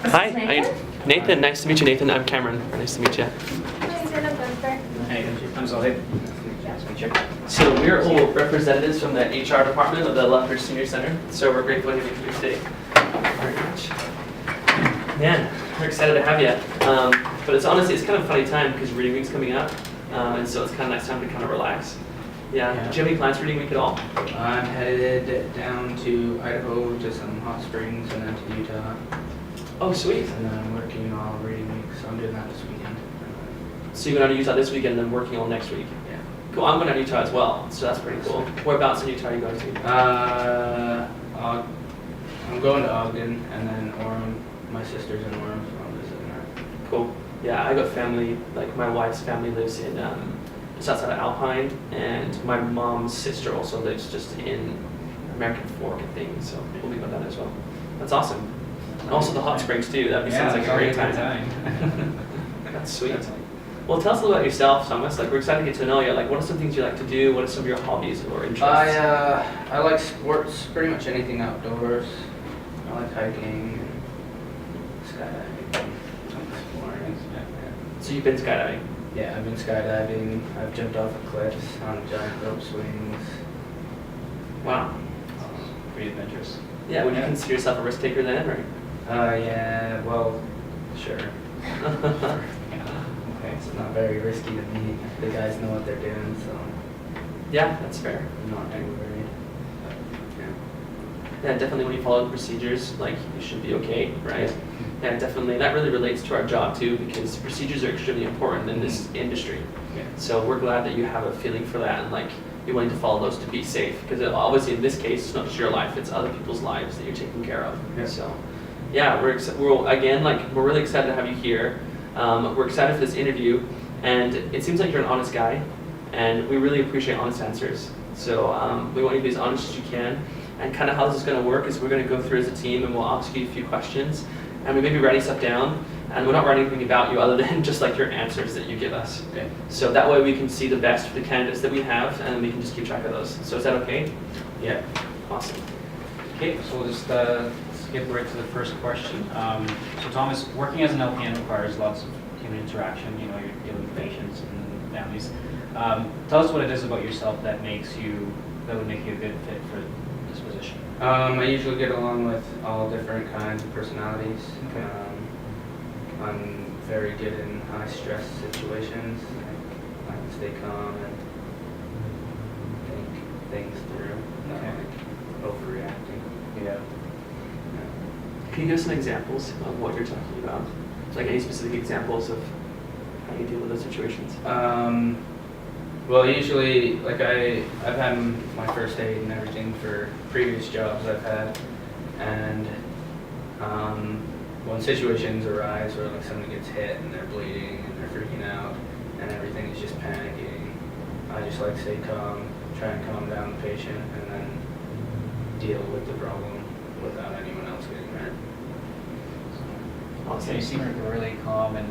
Hi, Nathan. Nice to meet you, Nathan. I'm Cameron. Nice to meet you. Hey, I'm Zohaib. Nice to meet you. So we're all representatives from the HR department of the Lethbridge Senior Center. So we're grateful to have you here today. Very much. Man, we're excited to have you. But it's honestly, it's kind of a funny time because reading week's coming up, and so it's kind of nice time to kind of relax. Yeah. Do you have any plans for reading week at all? I'm headed down to Idaho to some hot springs and then to Utah. Oh, sweet. And then I'm working all reading week, so I'm doing that this weekend. So you're going to Utah this weekend and then working all next week? Yeah. Cool. I'm going to Utah as well, so that's pretty cool. Whereabouts in Utah are you going to? I'm going to Ogden and then Orem. My sister's in Orem, so I'm visiting her. Cool. Yeah, I got family, like my wife's family lives in just outside of Alpine, and my mom's sister also lives just in American Fork, I think, so we'll be going down there as well. That's awesome. And also the hot springs too, that sounds like a great time. That's sweet. Well, tell us a little about yourself, Thomas. Like, we're excited to get to know you. Like, what are some things you like to do? What are some of your hobbies or interests? I like sports, pretty much anything outdoors. I like hiking and skydiving. Exploring. So you've been skydiving? Yeah, I've been skydiving. I've jumped off of cliffs on giant rope swings. Wow. Pretty adventurous. Yeah, would you consider yourself a risk taker then, or? Yeah, well, sure. Okay. It's not very risky to me. The guys know what they're doing, so Yeah, that's fair. I'm not too worried. Yeah, definitely when you follow the procedures, like, you should be okay, right? Yeah, definitely. That really relates to our job too, because procedures are extremely important in this industry. Yeah. So we're glad that you have a feeling for that and like you're willing to follow those to be safe. Because obviously in this case, it's not just your life; it's other people's lives that you're taking care of. Yeah. So, yeah, we're really excited to have you here. We're excited for this interview, and it seems like you're an honest guy, and we really appreciate honest answers. So we want you to be as honest as you can. And kind of how this is going to work is we're going to go through as a team, and we'll ask you a few questions, and we may be writing stuff down, and we're not writing anything about you other than just like your answers that you give us. Okay. So that way we can see the best for the candidates that we have, and we can just keep track of those. So is that okay? Yeah. Awesome. Okay, so we'll just skip right to the first question. So Thomas, working as an LPN requires lots of human interaction. You know, you're dealing with patients and families. Tell us what it is about yourself that would make you a good fit for this position. I usually get along with all different kinds of personalities. Okay. I'm very good in high stress situations. I can stay calm and think things through. Not Okay. like overreacting. Yeah. Can you give us some examples of what you're talking about? Like any specific examples of how you deal with those situations? Well, usually, like I've had my first aid and everything for previous jobs I've had, and when situations arise where like someone gets hit and they're bleeding and they're freaking out and everything is just panicking, I just like stay calm, try and calm down the patient, and then deal with the problem without anyone else getting hurt. So Awesome. you seem like a really calm and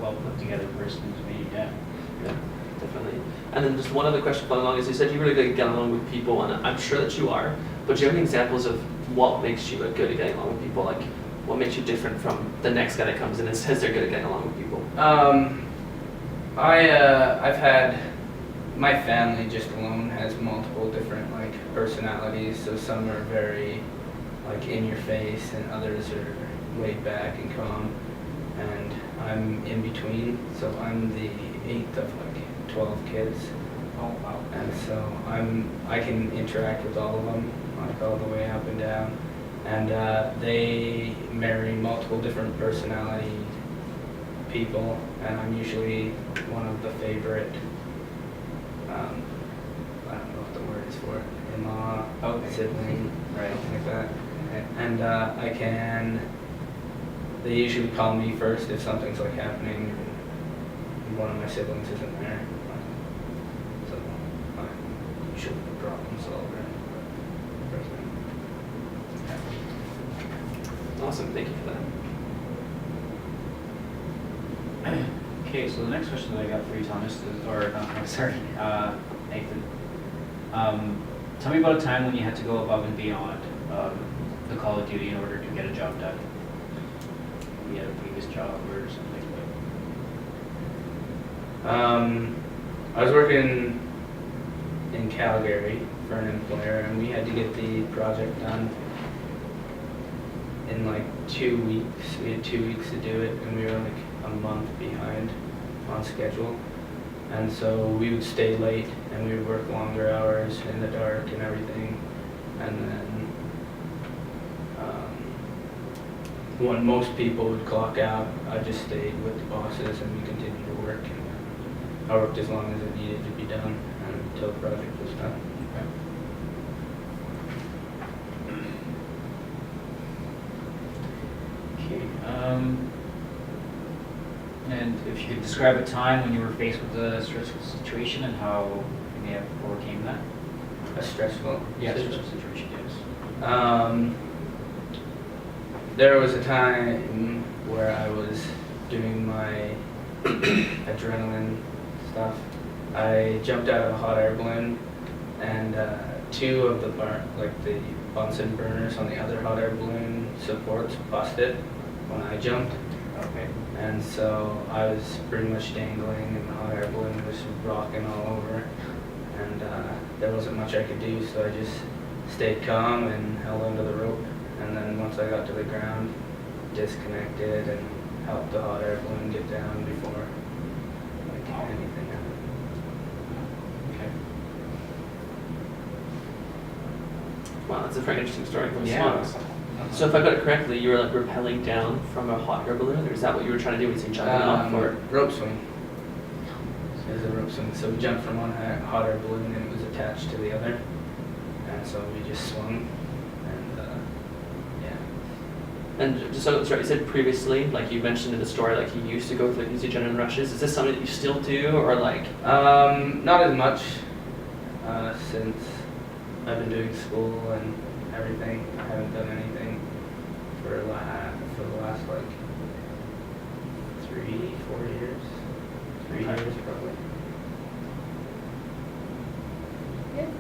well put together person to me. Yeah. Yeah, definitely. And then just one other question following along is you said you really good at getting along with people, and I'm sure that you are, but do you have any examples of what makes you good at getting along with people? Like, what makes you different from the next guy that comes in and says they're good at getting along with people? I've had, my family just alone has multiple different like personalities, so some are very like in your face and others are laid back and calm, and I'm in between, so I'm the 8th of like 12 kids. Oh wow. And so I can interact with all of them, like all the way up and down. And they marry multiple different personality people, and I'm usually one of the favorite, I don't know what the word is for it, in-law, sibling, Right. something like that. Okay. And they usually call me first if something's like happening and one of my siblings isn't there. So I'm usually the problem solver. Awesome, thank you for that. Okay, so the next question that I got for you, Thomas, is, Nathan. Tell me about a time when you had to go above and beyond the call of duty in order to get a job done. maybe at a previous job or something I was working in Calgary for an employer, and we had to get the project done in like 2 weeks. We had 2 weeks to do it, and we were like a month behind on schedule. And so we would stay late, and we would work longer hours in the dark and everything. And then when most people would clock out, I just stayed with the bosses, and we continued to work. And I worked as long as it needed to be done until the project was done. Okay. And if you could describe a time when you were faced with a stressful situation and how you may have overcame that? A stressful Stressful situation, yes. There was a time where I was doing my adrenaline stuff. I jumped out of a hot air balloon, and two of the the Bunsen burners on the other hot air balloon supports busted when I jumped. Okay. And so I was pretty much dangling, and the hot air balloon was rocking all over. And there wasn't much I could do, so I just stayed calm and held onto the rope. And then once I got to the ground, disconnected and helped the hot air balloon get down before anything happened. Okay. Wow, that's a very interesting story from Yeah. Swans. So if I got it correctly, you were like rappelling down from a hot air balloon, or is that what you were trying to do? Was you jumping off, or? Rope swing. So it was a rope swing. So we jumped from one hot air balloon, and it was attached to the other. And so we just swung. And yeah. And just so it's right, you said previously, like you mentioned in the story, like you used to go through like these adrenaline rushes. Is this something that you still do, or like? Not as much since I've been doing school and everything. I haven't done anything for the last like 3-4 years. 3 Okay. years probably. Good.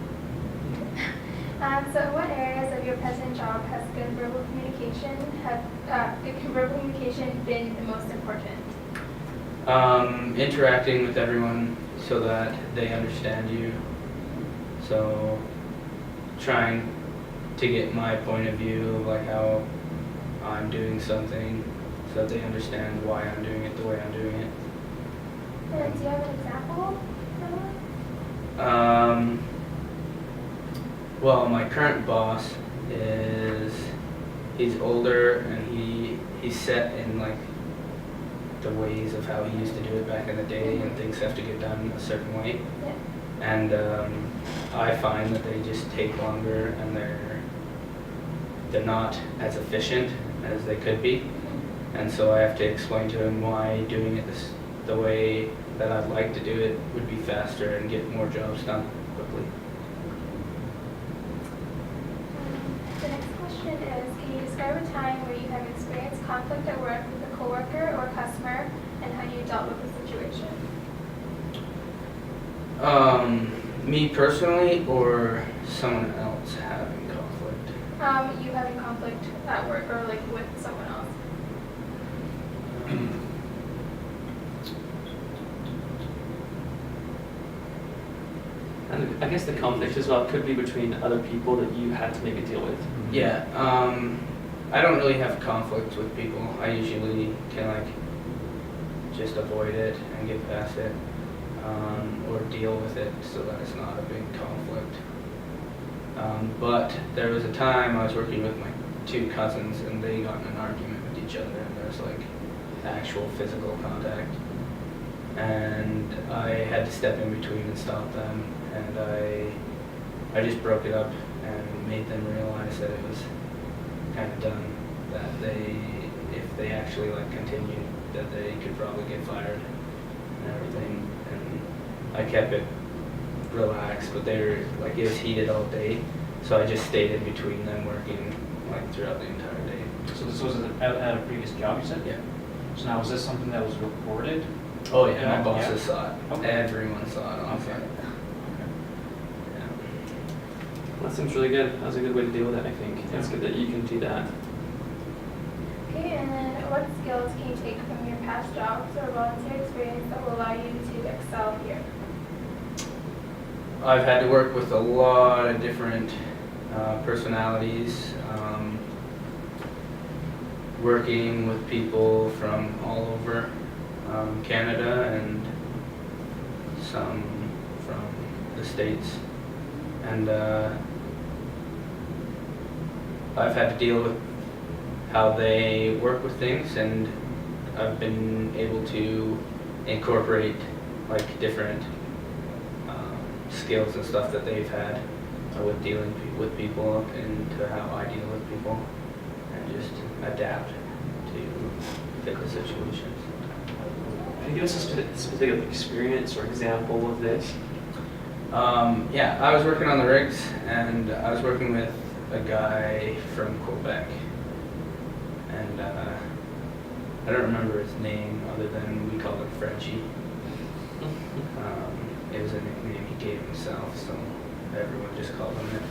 So what areas of your present job has good verbal communication been the most important? Interacting with everyone so that they understand you. So trying to get my point of view of like how I'm doing something so that they understand why I'm doing it the way I'm doing it. And do you have an example of that? Well, my current boss he's older, and he's set in like the ways of how he used to do it back in the day, and things have to get done a certain way. Yeah. And I find that they just take longer, and they're not as efficient as they could be. And so I have to explain to him why doing it the way that I'd like to do it would be faster and get more jobs done quickly. The next question is, can you describe a time where you have experienced conflict at work with a coworker or customer, and how you dealt with the situation? Me personally, or someone else having conflict? You having conflict at work or like with someone else? And I guess the conflict as well could be between other people that you had to maybe deal with. Yeah, I don't really have conflict with people. I usually can like just avoid it and get past it, or deal with it so that it's not a big conflict. But there was a time I was working with my 2 cousins, and they got in an argument with each other, and there was like actual physical contact. And I had to step in between and stop them, and I just broke it up and made them realize that it was kind of done, that if they actually like continued, that they could probably get fired and everything. And I kept it relaxed, but they were like, it was heated all day, so I just stayed in between them working like throughout the entire day. So this was at a previous job, you said? Yeah. So now, was this something that was reported? Oh yeah, my Yeah. bosses saw it. Okay. Everyone saw it on Okay. site. Yeah. That seems really good. That's a good way to deal with it, I think. It's good that you can do that. Okay, and then what skills can you take from your past jobs or volunteer experience that will allow you to excel here? I've had to work with a lot of different personalities, working with people from all over Canada and some from the States. And I've had to deal with how they work with things, and I've been able to incorporate like different skills and stuff that they've had with dealing with people into how I deal with people, and just adapt to fit the situations. Can you give us a specific experience or example of this? Yeah, I was working on the rigs, and I was working with a guy from Quebec, and I don't remember his name other than we called him Frenchie. It was a nickname he gave himself, so everyone just called him it.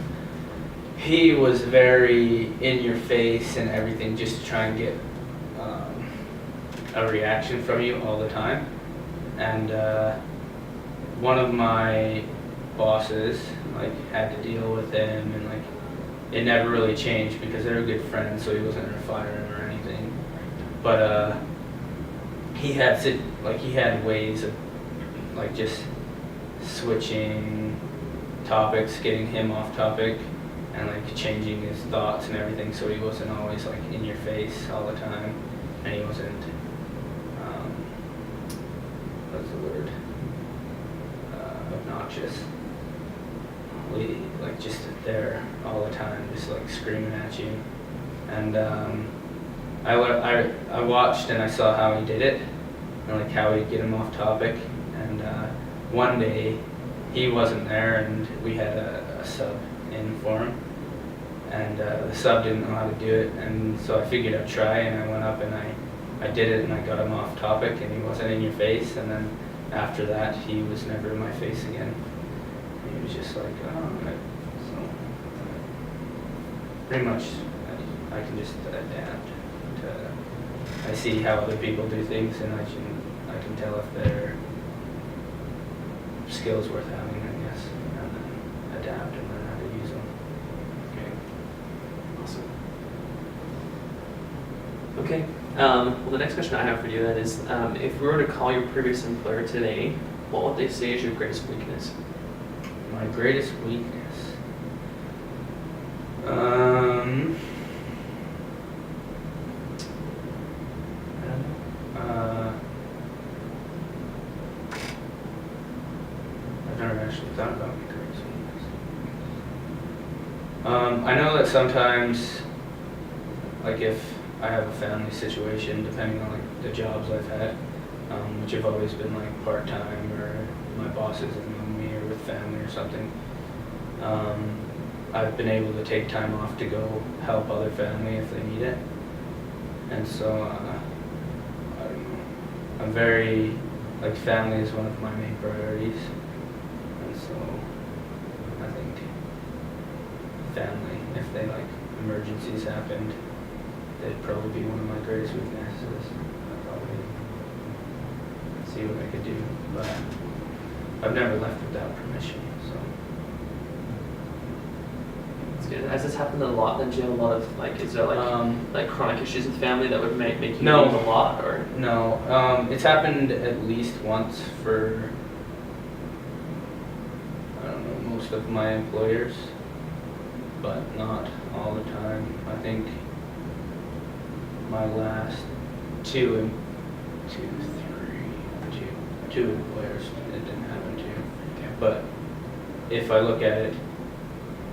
He was very in your face and everything, just to try and get a reaction from you all the time. And one of my bosses had to deal with him, and it never really changed because they were good friends, so he wasn't gonna fire him or anything. But he had ways of just switching topics, getting him off topic, and changing his thoughts and everything, so he wasn't always in your face all the time, and he wasn't what's the word, obnoxious. We just there all the time, just screaming at you. And I watched and I saw how he did it, and how he'd get him off topic. And one day he wasn't there, and we had a sub in for him, and the sub didn't know how to do it, and so I figured I'd try, and I went up and I did it, and I got him off topic, and he wasn't in your face. And then after that, he was never in my face again. He was just like, oh, right. So pretty much I can just adapt to, I see how other people do things, and I can tell if their skills worth having, I guess, and then adapt and learn how to use them. Okay. Awesome. Okay. Well, the next question I have for you then is, if we were to call your previous employer today, what would they say is your greatest weakness? My greatest weakness. I've never actually thought about my greatest weakness. I know that sometimes, if I have a family situation, depending on the jobs I've had, which have always been part-time, or my bosses have known me, or with family or something, I've been able to take time off to go help other family if they need it. And so, I don't know, I'm very, family is one of my main priorities. And so, I think family, if they emergencies happened, they'd probably be one of my greatest weaknesses. I'd probably see what I could do, but I've never left without permission, so. That's good. Has this happened a lot then? Do you have a lot of, is there chronic issues with family that would make you No. leave a lot, or? No, it's happened at least once for, I don't know, most of my employers, but not all the time. I think my last two employers, it didn't happen to. Okay. But if I look at it,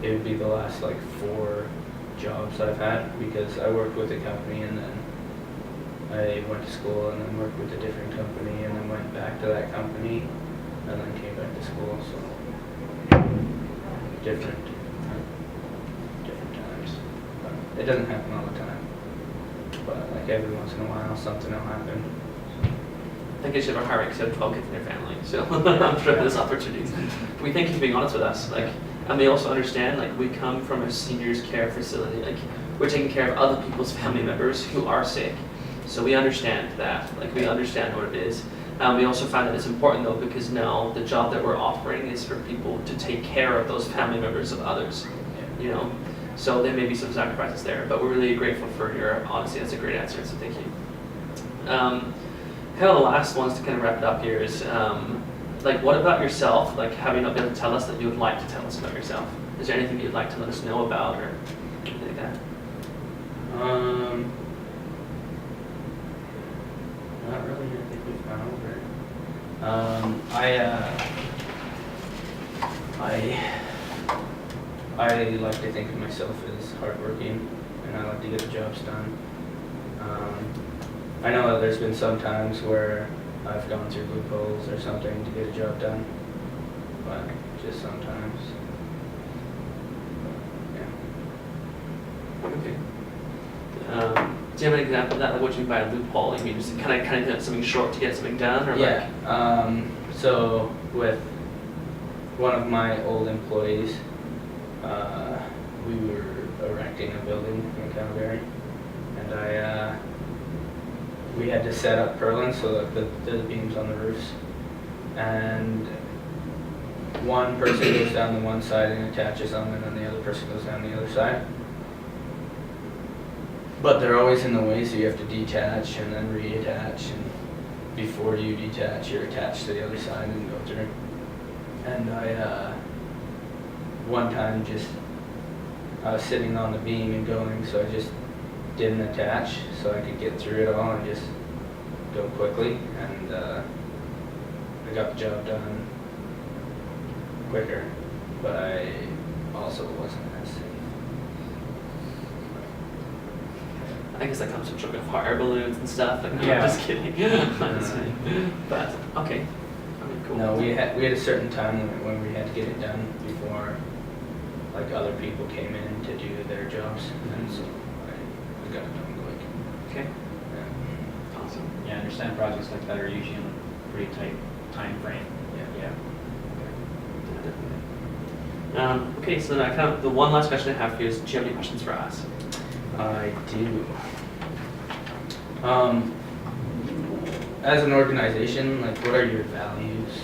it would be the last 4 jobs I've had, because I worked with a company, and then I went to school, and then worked with a different company, and then went back to that company, and then came back to school. So different times. But it doesn't happen all the time. But every once in a while, something will happen. I think you should have a higher because you have 12 kids in your family, so I'm sure there's opportunities. We thank you for being honest with us. And we also understand, we come from a seniors care facility. We're taking care of other people's family members who are sick. So we understand that, like we understand what it is. We also find that it's important though because now the job that we're offering is for people to take care of those family members of others, you know. So there may be some sacrifices there, but we're really grateful for your honesty. That's a great answer, so thank you. Kind of the last ones to kind of wrap it up here is, like, what about yourself? Like, have you not been able to tell us that you would like to tell us about yourself? Is there anything you'd like to let us know about or anything like that? Not really. I think we've gone over it. I like to think of myself as hardworking, and I like to get the jobs done. I know that there's been some times where I've gone through loopholes or something to get a job done, but just sometimes. Yeah. Okay. Do you have an example of that? Like, what do you mean by a loophole? You mean just kind of something short to get something done, or Yeah. So with one of my old employees, we were erecting a building in Calgary, and we had to set up purlins so that the beams on the roofs, and one person goes down the one side and attaches them, and then the other person goes down the other side. But they're always in the way, so you have to detach and then reattach, and before you detach, you're attached to the other side and go through. And one time I was sitting on the beam and going, so I just didn't attach so I could get through it all and just go quickly, and I got the job done quicker, but I also wasn't as safe. I guess that comes from joking of hot air balloons and stuff. Like, no, Yeah. I'm just kidding. I'm just kidding. But okay, I mean, cool. No, we had a certain time limit when we had to get it done before, like, other people came in to do their jobs, and so I got it done quick. Okay, Yeah. awesome. Yeah, I understand projects like that are usually in a pretty tight time frame. Yeah. Yeah, definitely. Okay, so then the one last question I have for you is, do you have any questions for us? I do. As an organization, like, what are your values?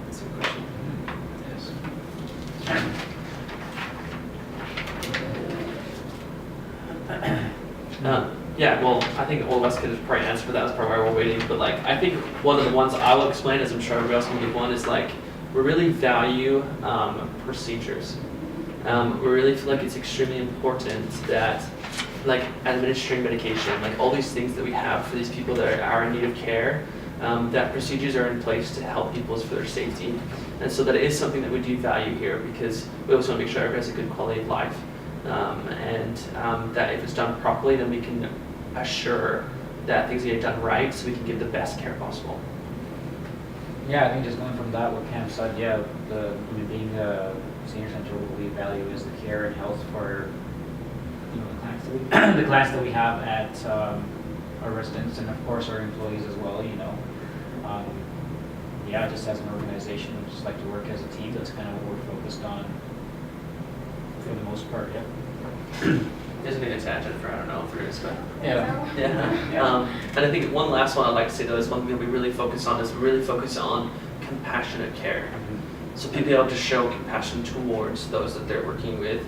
That's a good question. Yes. Yeah, well, I think all of us could probably answer for that. That's probably why we're waiting. But like, I think one of the ones I will explain, as I'm sure everybody else can give one, is like, we really value procedures. We really feel like it's extremely important that, like, administering medication, like all these things that we have for these people that are in need of care, that procedures are in place to help people for their safety. And so that is something that we do value here, because we also want to make sure everybody has a good quality of life. And that if it's done properly, then we can assure that things get done right, so we can give the best care possible. Yeah, I think just going from that, what Cam said, yeah, being a senior center, what we value is the care and health for, you know, the clients that we have at our residents, and of course our employees as well, you know. Yeah, just as an organization, we just like to work as a team. That's kind of what we're focused on for the most part, yeah. There's a big tangent for, I don't know if there is, but Yeah. yeah. Yeah. And I think one last one I'd like to say though is one thing that we really focus on is we really focus on compassionate care. So people be able to show compassion towards those that they're working with,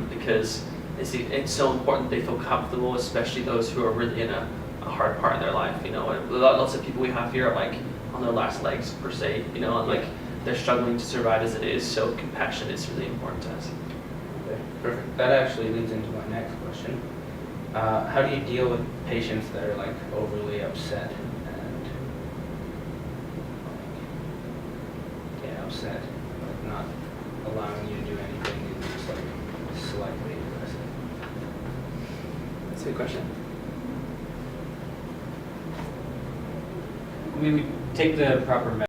because it's so important they feel comfortable, especially those who are really in a hard part in their life. You know, lots of people we have here are like on their last legs per se, you know, and like they're struggling to survive as it is, so compassion is really important to us. Okay, perfect. That actually leads into my next question. How do you deal with patients that are, like, overly upset and, like, upset, like, not allowing you to do anything and just, like, slightly aggressive? That's a good question. I mean, we take the proper